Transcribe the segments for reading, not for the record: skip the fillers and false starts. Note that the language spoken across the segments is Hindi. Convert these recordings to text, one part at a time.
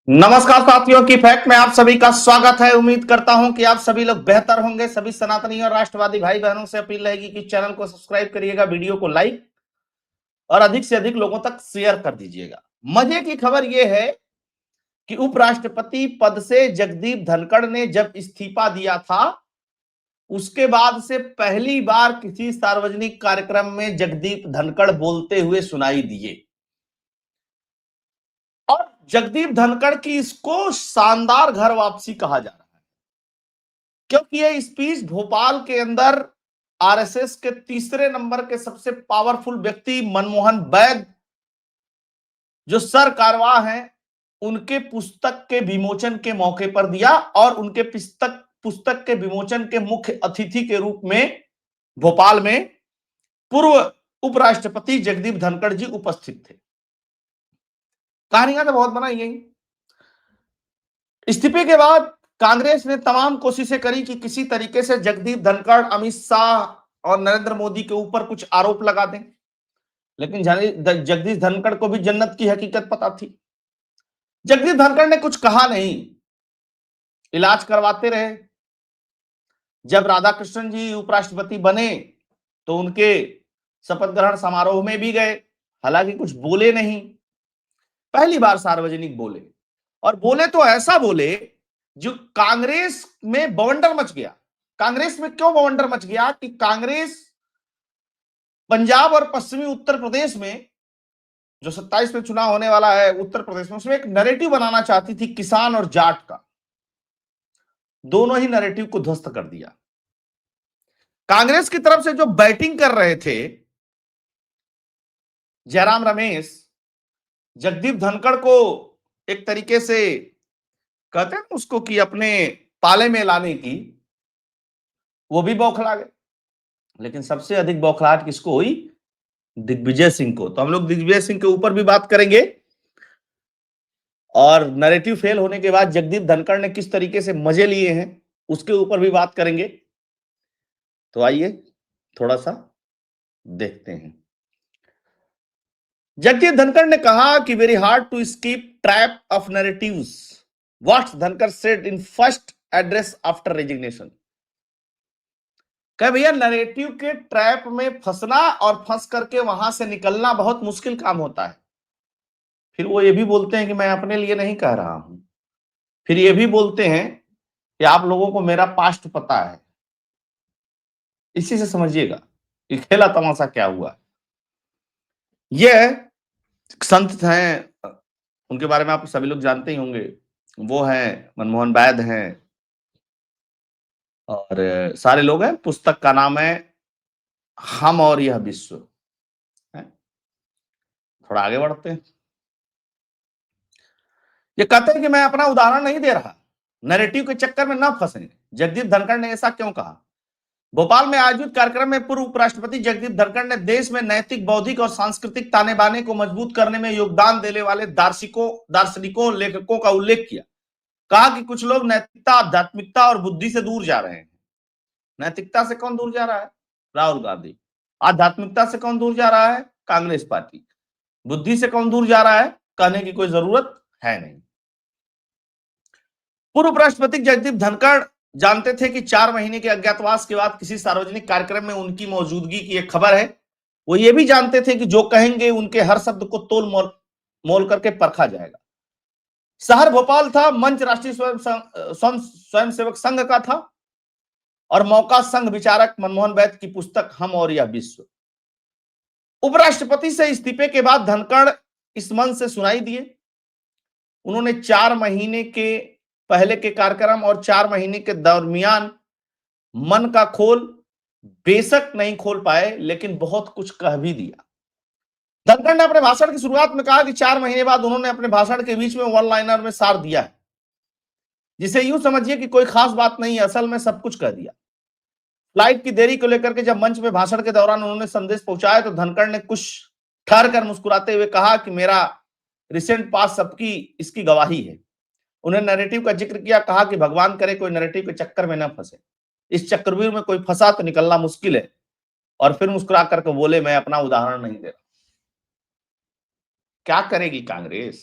नमस्कार साथियों की फैक्ट में आप सभी का स्वागत है। उम्मीद करता हूं कि आप सभी लोग बेहतर होंगे। सभी सनातनी और राष्ट्रवादी भाई बहनों से अपील रहेगी कि चैनल को सब्सक्राइब करिएगा, वीडियो को लाइक और अधिक से अधिक लोगों तक शेयर कर दीजिएगा। मजे की खबर यह है कि उपराष्ट्रपति पद से जगदीप धनखड़ ने जब इस्तीफा दिया था, उसके बाद से पहली बार किसी सार्वजनिक कार्यक्रम में जगदीप धनखड़ बोलते हुए सुनाई दिए। और जगदीप धनखड़ की इसको शानदार घर वापसी कहा जा रहा है, क्योंकि यह स्पीच भोपाल के अंदर आरएसएस के तीसरे नंबर के सबसे पावरफुल व्यक्ति मनमोहन वैद, जो सर कारवां हैं, उनके पुस्तक के विमोचन के मौके पर दिया। और उनके पुस्तक के विमोचन के मुख्य अतिथि के रूप में भोपाल में पूर्व उपराष्ट्रपति जगदीप धनखड़ जी उपस्थित थे। कहानियां तो बहुत बनाई गई। इस्तीफे के बाद कांग्रेस ने तमाम कोशिशें करी कि किसी तरीके से जगदीप धनखड़, अमित शाह और नरेंद्र मोदी के ऊपर कुछ आरोप लगा दें, लेकिन जगदीश धनखड़ को भी जन्नत की हकीकत पता थी। जगदीप धनखड़ ने कुछ कहा नहीं, इलाज करवाते रहे। जब राधाकृष्णन जी उपराष्ट्रपति बने तो उनके शपथ ग्रहण समारोह में भी गए, हालांकि कुछ बोले नहीं। पहली बार सार्वजनिक बोले, और बोले तो ऐसा बोले जो कांग्रेस में बवंडर मच गया। कांग्रेस में क्यों बवंडर मच गया कि कांग्रेस पंजाब और पश्चिमी उत्तर प्रदेश में, जो 27 में चुनाव होने वाला है उत्तर प्रदेश में, उसमें एक नैरेटिव बनाना चाहती थी किसान और जाट का। दोनों ही नैरेटिव को ध्वस्त कर दिया। कांग्रेस की तरफ से जो बैटिंग कर रहे थे जयराम रमेश, जगदीप धनखड़ को एक तरीके से कहते हैं उसको कि अपने पाले में लाने की, वो भी बौखला गए। लेकिन सबसे अधिक बौखलाहट किसको हुई? दिग्विजय सिंह को। तो हम लोग दिग्विजय सिंह के ऊपर भी बात करेंगे, और नैरेटिव फेल होने के बाद जगदीप धनखड़ ने किस तरीके से मजे लिए हैं उसके ऊपर भी बात करेंगे। तो आइए थोड़ा सा देखते हैं। जगदीप धनखड़ ने कहा कि very hard to escape trap of narratives, what Dhankhar said in first address after resignation. कह भैया, नैरेटिव के ट्रैप में फंसना और फंस करके वहां से निकलना बहुत मुश्किल काम होता है। फिर वो ये भी बोलते हैं कि मैं अपने लिए नहीं कह रहा हूं। फिर ये भी बोलते हैं कि आप लोगों को मेरा पास्ट पता है। इसी से समझिएगा कि खेला तमाशा क्या हुआ। यह संत हैं, उनके बारे में आप सभी लोग जानते ही होंगे। वो हैं मनमोहन वैद हैं, और सारे लोग हैं। पुस्तक का नाम है हम और यह विश्व। थोड़ा आगे बढ़ते हैं। ये कहते हैं कि मैं अपना उदाहरण नहीं दे रहा, नैरेटिव के चक्कर में ना फंसे। जगदीप धनखड़ ने ऐसा क्यों कहा? भोपाल में आयोजित कार्यक्रम में पूर्व उपराष्ट्रपति जगदीप धनखड़ ने देश में नैतिक, बौद्धिक और सांस्कृतिक ताने बाने को मजबूत करने में योगदान देने वाले दार्शनिकों, लेखकों का उल्लेख किया। कहा कि कुछ लोग नैतिकता, आध्यात्मिकता और बुद्धि से दूर जा रहे हैं। नैतिकता से कौन दूर जा रहा है? राहुल गांधी। आध्यात्मिकता से कौन दूर जा रहा है? कांग्रेस पार्टी। बुद्धि से कौन दूर जा रहा है? कहने की कोई जरूरत है नहीं। पूर्व उपराष्ट्रपति जगदीप धनखड़ जानते थे कि 4 महीने के अज्ञातवास के बाद किसी सार्वजनिक कार्यक्रम में उनकी मौजूदगी की एक खबर है। वो ये भी जानते थे कि जो कहेंगे उनके हर शब्द को तोल मोल मोल करके परखा जाएगा। शहर भोपाल था, मंच राष्ट्रीय स्वयंसेवक संघ का था, और मौका संघ विचारक मनमोहन वैद की पुस्तक हम और यह विश्व। उपराष्ट्रपति से इस्तीफे के बाद धनखड़ इस मंच से सुनाई दिए। उन्होंने 4 महीने के पहले के कार्यक्रम और 4 महीने के दरमियान मन का खोल बेशक नहीं खोल पाए, लेकिन बहुत कुछ कह भी दिया। धनखड़ ने अपने भाषण की शुरुआत में कहा कि 4 महीने बाद उन्होंने अपने भाषण के बीच में वन लाइनर में सार दिया है, जिसे यूं समझिए कि कोई खास बात नहीं, असल में सब कुछ कह दिया। फ्लाइट की देरी को लेकर के जब मंच में भाषण के दौरान उन्होंने संदेश पहुंचाया तो धनखड़ ने कुछ ठहर कर मुस्कुराते हुए कहा कि मेरा रिसेंट पास सबकी इसकी गवाही है। उन्हें नैरेटिव का जिक्र किया, कहा कि भगवान करे कोई नैरेटिव के चक्कर में न फंसे। इस चक्रव्यूह में कोई फंसा तो निकलना मुश्किल है। और फिर मुस्कुरा करके बोले, मैं अपना उदाहरण नहीं दे रहा। क्या करेगी कांग्रेस?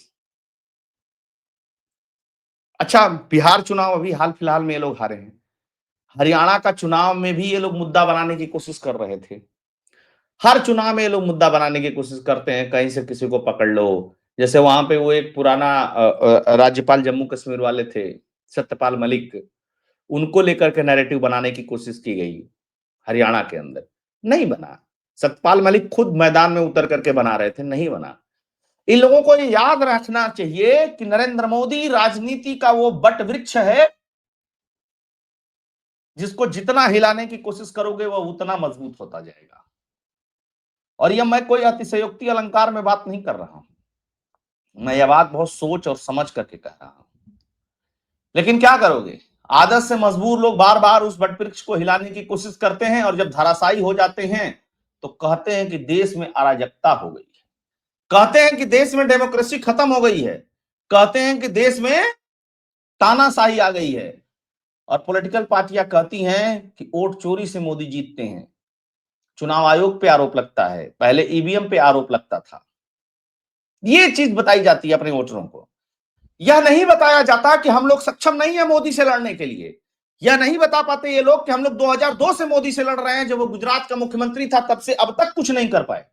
अच्छा, बिहार चुनाव अभी हाल फिलहाल में ये लोग हारे हैं। हरियाणा का चुनाव में भी ये लोग मुद्दा बनाने की कोशिश कर रहे थे। हर चुनाव में ये लोग मुद्दा बनाने की कोशिश करते हैं, कहीं से किसी को पकड़ लो। जैसे वहां पे वो एक पुराना राज्यपाल जम्मू कश्मीर वाले थे, सत्यपाल मलिक, उनको लेकर के नैरेटिव बनाने की कोशिश की गई हरियाणा के अंदर, नहीं बना। सतपाल मलिक खुद मैदान में उतर करके बना रहे थे, नहीं बना। इन लोगों को ये याद रखना चाहिए कि नरेंद्र मोदी राजनीति का वो बट वृक्ष है जिसको जितना हिलाने की कोशिश करोगे वह उतना मजबूत होता जाएगा। और यह मैं कोई अतिशयोक्ति अलंकार में बात नहीं कर रहा हूं, मैं यह बात बहुत सोच और समझ करके कह रहा हूं। लेकिन क्या करोगे, आदत से मजबूर लोग बार बार उस बट वृक्ष को हिलाने की कोशिश करते हैं, और जब धराशायी हो जाते हैं तो कहते हैं कि देश में अराजकता हो गई है, कहते हैं कि देश में डेमोक्रेसी खत्म हो गई है, कहते हैं कि देश में तानाशाही आ गई है। और पॉलिटिकल पार्टियां कहती हैं कि वोट चोरी से मोदी जीतते हैं। चुनाव आयोग पे आरोप लगता है, पहले ईवीएम पे आरोप लगता था। ये चीज बताई जाती है अपने वोटरों को। यह नहीं बताया जाता कि हम लोग सक्षम नहीं है मोदी से लड़ने के लिए। यह नहीं बता पाते ये लोग कि हम लोग 2002 से मोदी से लड़ रहे हैं, जब वो गुजरात का मुख्यमंत्री था तब से अब तक कुछ नहीं कर पाए।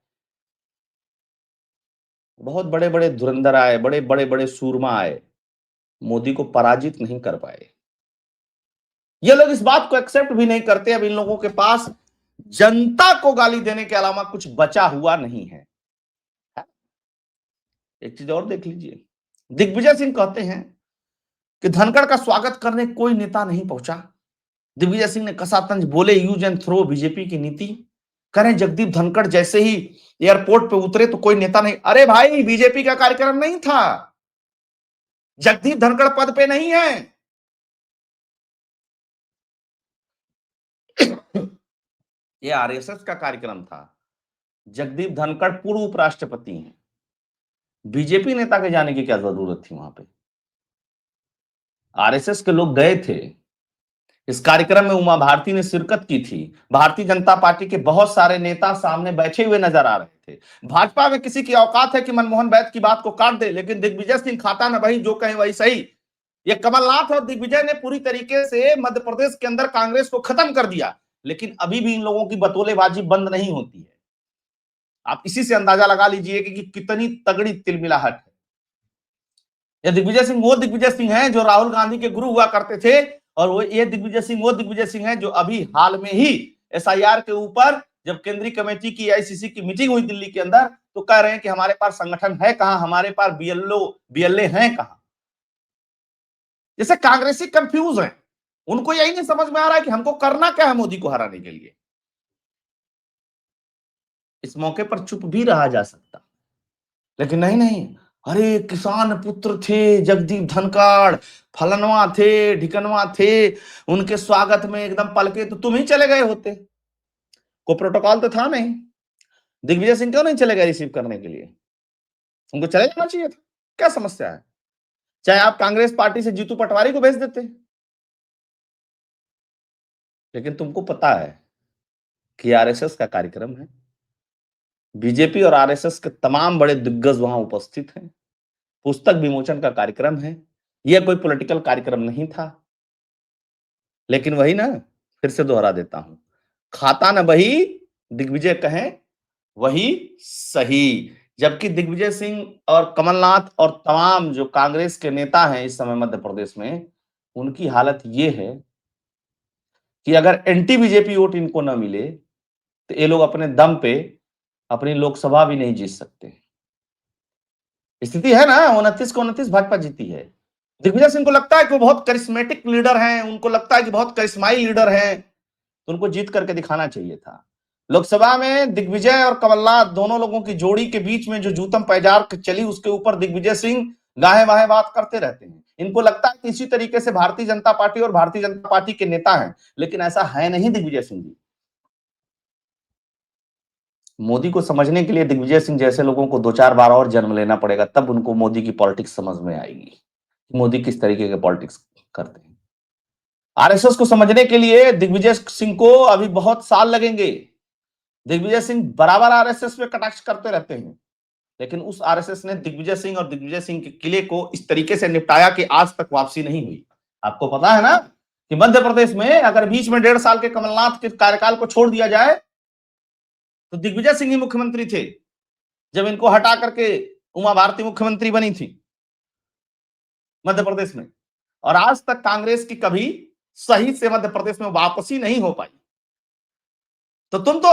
बहुत बड़े बड़े धुरंधर आए, बड़े बड़े बड़े सूरमा आए, मोदी को पराजित नहीं कर पाए। ये लोग इस बात को एक्सेप्ट भी नहीं करते। अब इन लोगों के पास जनता को गाली देने के अलावा कुछ बचा हुआ नहीं है। एक चीज और देख लीजिए, दिग्विजय सिंह कहते हैं कि धनखड़ का स्वागत करने कोई नेता नहीं पहुंचा। दिग्विजय सिंह ने कसा तंज बोले, यूज एंड थ्रो बीजेपी की नीति। करें जगदीप धनखड़ जैसे ही एयरपोर्ट पे उतरे तो कोई नेता नहीं। अरे भाई, बीजेपी का कार्यक्रम नहीं था, जगदीप धनखड़ पद पे नहीं है। ये आरएसएस का कार्यक्रम था। जगदीप धनखड़ पूर्व उपराष्ट्रपति हैं, बीजेपी नेता के जाने की क्या जरूरत थी वहां पे। आरएसएस के लोग गए थे। इस कार्यक्रम में उमा भारती ने शिरकत की थी। भारतीय जनता पार्टी के बहुत सारे नेता सामने बैठे हुए नजर आ रहे थे। भाजपा में किसी की औकात है कि मनमोहन वैद्य की बात को काट दे, लेकिन दिग्विजय सिंह खाता न वही, जो कहे वही सही। ये कमलनाथ और दिग्विजय ने पूरी तरीके से मध्य प्रदेश के अंदर कांग्रेस को खत्म कर दिया, लेकिन अभी भी इन लोगों की बतौलेबाजी बंद नहीं होती है। आप इसी से अंदाजा लगा लीजिए कि कितनी तगड़ी तिलमिलाहट है। ये दिग्विजय सिंह वो दिग्विजय सिंह हैं जो राहुल गांधी के गुरु हुआ करते थे, और ये दिग्विजय सिंह वो दिग्विजय सिंह हैं जो अभी हाल में ही एसआईआर के ऊपर, जब केंद्रीय कमेटी की आईसीसी की मीटिंग हुई दिल्ली के अंदर, तो कह रहे हैं कि हमारे पास संगठन है कहां, हमारे पास बीएलए हैं कहां। जैसे कांग्रेसी कंफ्यूज हैं, उनको यही नहीं समझ में आ रहा है कि हमको करना क्या है मोदी को हराने के लिए। इस मौके पर चुप भी रहा जा सकता, लेकिन नहीं नहीं, अरे किसान पुत्र थे जगदीप धनखड़, फलनवा थे, ढिकनवा थे, उनके स्वागत में एकदम पलके तो तुम ही चले गए होते। को प्रोटोकॉल तो था नहीं। दिग्विजय सिंह क्यों नहीं चले गए रिसीव करने के लिए? उनको चले जाना चाहिए था, क्या समस्या है? चाहे आप कांग्रेस पार्टी से जीतू पटवारी को भेज देते। लेकिन तुमको पता है कि आरएसएस का कार्यक्रम है, बीजेपी और आरएसएस के तमाम बड़े दिग्गज वहां उपस्थित हैं, पुस्तक विमोचन का कार्यक्रम है, यह कोई पॉलिटिकल कार्यक्रम नहीं था। लेकिन वही ना, फिर से दोहरा देता हूं, खाता न वही, दिग्विजय कहें वही सही। जबकि दिग्विजय सिंह और कमलनाथ और तमाम जो कांग्रेस के नेता हैं इस समय मध्य प्रदेश में, उनकी हालत ये है कि अगर एंटी बीजेपी वोट इनको न मिले तो ये लोग अपने दम पे अपनी लोकसभा भी नहीं जीत सकते। स्थिति है ना, 29 को 29 भाजपा जीती है। दिग्विजय सिंह को लगता है कि वो बहुत करिश्मेटिक लीडर हैं, उनको लगता है कि बहुत करिश्माई लीडर हैं, तो उनको जीत करके दिखाना चाहिए था। लोकसभा में दिग्विजय और कमलनाथ दोनों लोगों की जोड़ी के बीच में जो जूतम पैजार चली, उसके ऊपर दिग्विजय सिंह गाहे बाहे बात करते रहते हैं। इनको लगता है कि इसी तरीके से भारतीय जनता पार्टी और भारतीय जनता पार्टी के नेता हैं, लेकिन ऐसा है नहीं दिग्विजय सिंह जी। मोदी को समझने के लिए दिग्विजय सिंह जैसे लोगों को 2-4 बार और जन्म लेना पड़ेगा, तब उनको मोदी की पॉलिटिक्स समझ में आएगी, मोदी किस तरीके के पॉलिटिक्स करते हैं। आरएसएस को समझने के लिए दिग्विजय सिंह को अभी बहुत साल लगेंगे। दिग्विजय सिंह बराबर आरएसएस पे कटाक्ष करते रहते हैं, लेकिन उस आरएसएस ने दिग्विजय सिंह और दिग्विजय सिंह के किले को इस तरीके से निपटाया कि आज तक वापसी नहीं हुई। आपको पता है ना कि मध्य प्रदेश में अगर बीच में 1.5 साल के कमलनाथ के कार्यकाल को छोड़ दिया जाए तो दिग्विजय सिंह ही मुख्यमंत्री थे जब इनको हटा करके उमा भारती मुख्यमंत्री बनी थी मध्य प्रदेश में, और आज तक कांग्रेस की कभी सही से मध्य प्रदेश में वापसी नहीं हो पाई। तो तुम तो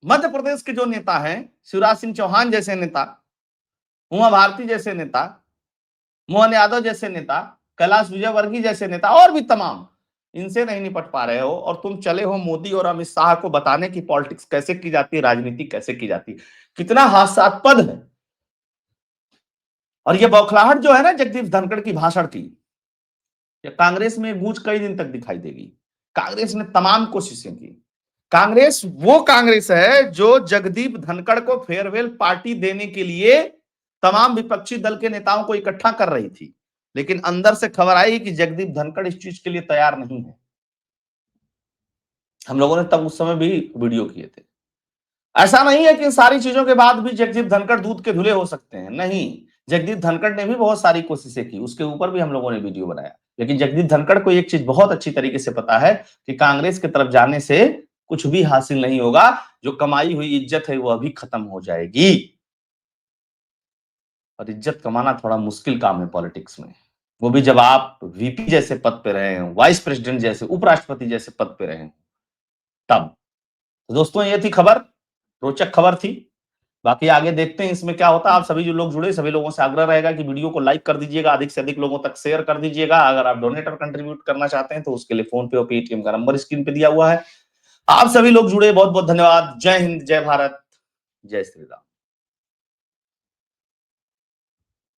मध्य प्रदेश के जो नेता हैं, शिवराज सिंह चौहान जैसे नेता, उमा भारती जैसे नेता, मोहन यादव जैसे नेता, कैलाश विजयवर्गीय जैसे नेता और भी तमाम, इनसे नहीं निपट पा रहे हो और तुम चले हो मोदी और अमित शाह को बताने की पॉलिटिक्स कैसे की जाती है, राजनीति कैसे की जाती है। कितना हास्यास्पद है। और ये बौखलाहट जो है ना जगदीप धनखड़ की भाषण की, कांग्रेस में गूंज कई दिन तक दिखाई देगी। कांग्रेस ने तमाम कोशिशें की। कांग्रेस वो कांग्रेस है जो जगदीप धनखड़ को फेयरवेल पार्टी देने के लिए तमाम विपक्षी दल के नेताओं को इकट्ठा कर रही थी, लेकिन अंदर से खबर आई कि जगदीप धनखड़ इस चीज के लिए तैयार नहीं है। हम लोगों ने तब उस समय भी वीडियो किए थे। ऐसा नहीं है कि सारी चीजों के बाद भी जगदीप धनखड़ दूध के धुले हो सकते हैं, नहीं, जगदीप धनखड़ ने भी बहुत सारी कोशिशें की, उसके ऊपर भी हम लोगों ने वीडियो बनाया। लेकिन जगदीप धनखड़ को एक चीज बहुत अच्छी तरीके से पता है कि कांग्रेस की तरफ जाने से कुछ भी हासिल नहीं होगा, जो कमाई हुई इज्जत है वो अभी खत्म हो जाएगी। और इज्जत कमाना थोड़ा मुश्किल काम है पॉलिटिक्स में, वो भी जब आप वीपी जैसे पद पे रहे हो, वाइस प्रेसिडेंट जैसे, उपराष्ट्रपति जैसे पद पे रहे हो तब। तो दोस्तों ये थी खबर, रोचक खबर थी। बाकी आगे देखते हैं इसमें क्या होता है। आप सभी जो लोग जुड़े, सभी लोगों से आग्रह रहेगा कि वीडियो को लाइक कर दीजिएगा, अधिक से अधिक लोगों तक शेयर कर दीजिएगा। अगर आप डोनेट और कंट्रीब्यूट करना चाहते हैं तो उसके लिए फोन पे और पेटीएम का नंबर स्क्रीन पे दिया हुआ है। आप सभी लोग जुड़े, बहुत बहुत धन्यवाद। जय हिंद, जय भारत, जय श्री राम।